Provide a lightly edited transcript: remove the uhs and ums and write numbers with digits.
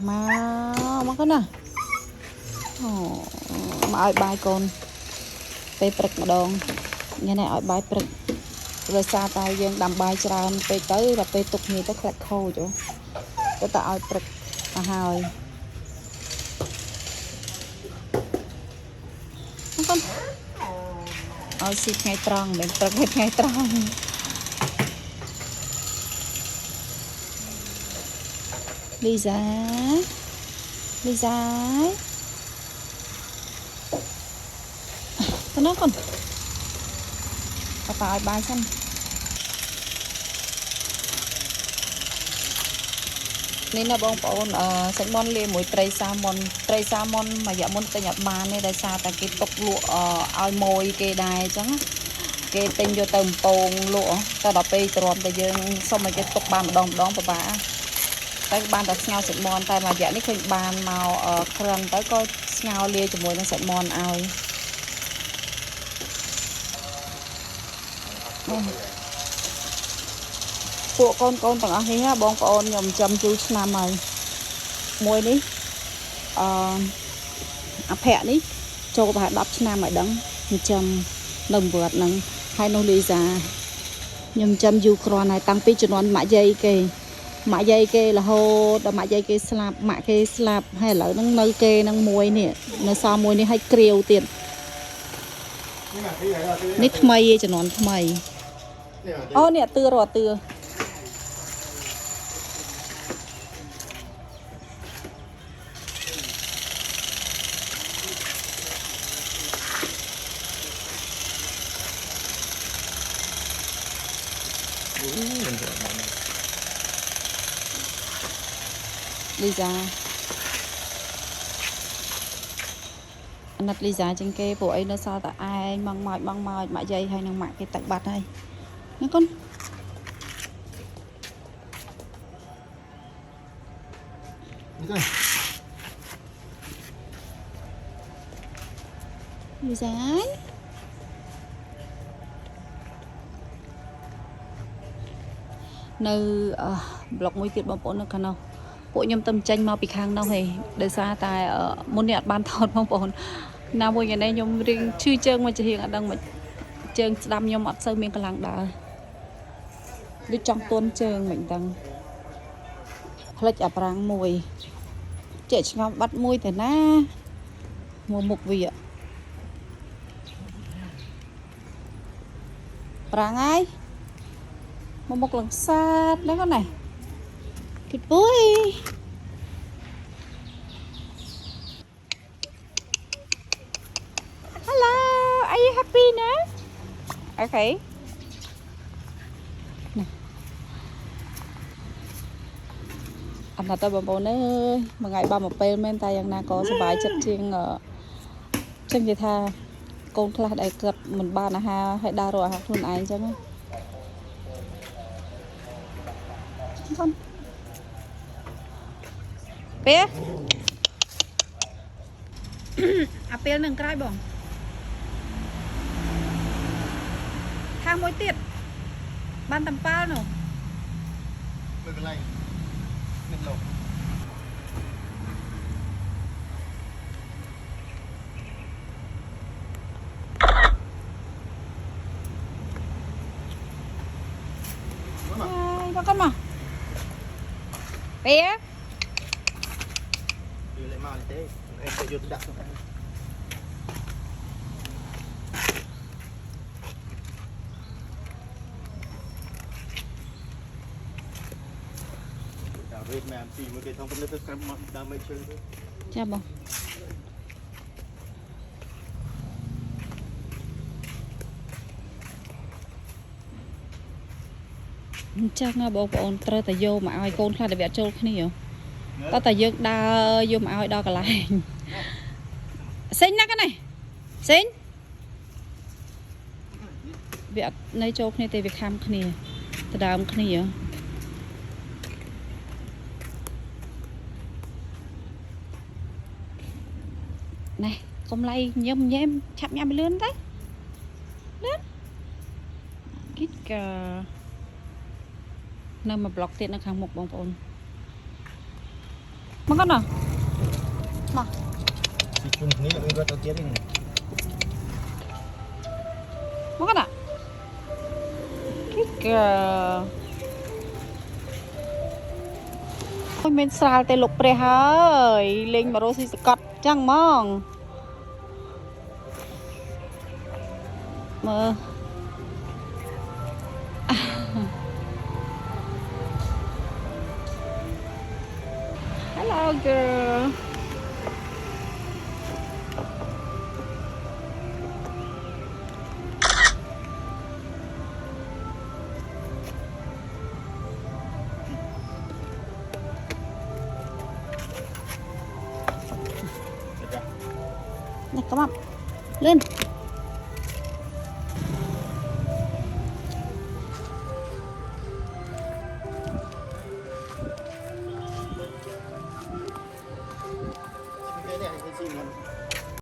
mà con nè mà ai bài conไปព្រឹកម្ដងញ៉ាំឲ្យបាយព្រឹកដោយសារតែយើងដាំបាយច្រើនពេកទៅដល់ពេលទុកនេះទៅខ្លាច់ខូចទៅតែឲ្យព្រឹកទៅហើយកូនឲ្យស៊ីថ្ងៃត្រង់មិនព្រឹកថ្ងៃត្រង់លីសាទៅណាកូនបតាឲ្យបាយសិននេះណាបងប្អូនសាច់មាន់លាយមួយត្រីសាម៉ុនមួយរយៈមុនទិញអត់បានទេដោយសារតែគេຕົកលក់ឲ្យម៉ួយគេដែរអញ្ចឹងគេទិញយកទៅបំពងលក់តែដល់ពេលទ្រាំតែយើងសុំឲ្យគេຕົកបានម្ដងពិបាកតែបានតែស្ងោរសាច់មាន់តែមួយរយៈនេះឃើញបានមកក្រិនទៅក៏ស្ងោរលាយជាមួយនឹងសាច់មាន់ឲ្យពួកកូនទាំងអស់នេះបងប្អូនខ្ញុំចាំយូរឆ្នាំហើយមួយនេះអភៈនេះចូលប្រហែល10ឆ្នាំហើយដឹងខ្ញុំចាំនៅវត្តហ្នឹងហើយនោះលីសាខ្ញុំចាំយូរគ្រាន់ហើយតាំងពីជំនាន់ម៉ាក់យាយគេរហូតដល់ម៉ាក់យាយគេស្លាប់ម៉ាក់គេស្លាប់ហើយឥឡូវហ្នឹងនៅគេហ្នឹងមួយនេះនៅសល់មួយនេះឲ្យក្រាវទៀតនេះថ្មីឯជំនាន់ថ្មីអូនេះអទឿលីសាអាណិតលីសាជាងគេពួកអីនៅសល់តែឯងម៉ងម៉ោចម៉ាក់យាយហើយនឹងម៉ាក់គេទឹកបាត់ហើយណាកូនលីសានៅប្លុកមួយទៀតបងប្អូននៅខាងនោះពួកខ្ញុំទៅចេញមកពីខាងនោះហេដោយសារតែមុននេះអត់បានថតបងប្អូនណាមួយថ្ងៃនេះខ្ញុំរៀងឈឺជើងមកជារៀងអត់ដឹងមិនជើងស្ដាំខ្ញុំអត់សូវមានកម្លាំងដើរដូចចង់ទន់ជើងមិនដឹងផ្លិចអាប្រាំងមួយចេះឆ្ងំបាត់មួយទៅណាមកមុខវាប្រាំងហើយមកមុខលង្សាតហ្នឹងណាGood boy. Hello. Are you happy now? Okay. អត់ទៅបងប្អូនអើយមួយថ្ងៃបានមកពេលមែនតែយ៉ាងណាក៏សុបាយចិត្តជាងចឹងនិយាយថាកូនខ្លះដែលគាត់មិនបានអាហារហើយដើររកអាហារខ្លួនឯងចឹងកូនពេលអាពេលនឹងក្រោយបងខាងមួយទៀតបានតំប៉ាល់នោះមើលកន្លែងនេះលោកមកកូនមកពេលមកទេអេទៅយកទៅដាក់ក្នុងដាក់រេតមែនពីមួយគេថងកំណត់ទៅស្រាប់មកតាមមិនជើងចាបងអញ្ចឹងបងប្អូនត្រូវតែយកមកឲ្យកូនខ្លះដែលវាចូលគ្នាតើតែយើងដើរយកមកឲ្យដល់កន្លែងសេញណាស់កណេះសេញវាអត់នៅចូលគ្នាទេវាខំគ្នាទៅដើមគ្នាណែកុំឡៃញឹមឆាប់ញ៉ាំលឿនទៅលឿនគិតកានៅមួយប្លុកទៀតនៅខាងមុខបងប្អូន Makan ah? Nah, Si Chung ni urat atau tiring. makan ah? Kika. Ôi men sal tê lục pre hơi lên mà rosi cắt chẳng mong mà hello girl này come up lên Cái này anh thấy gì luôn.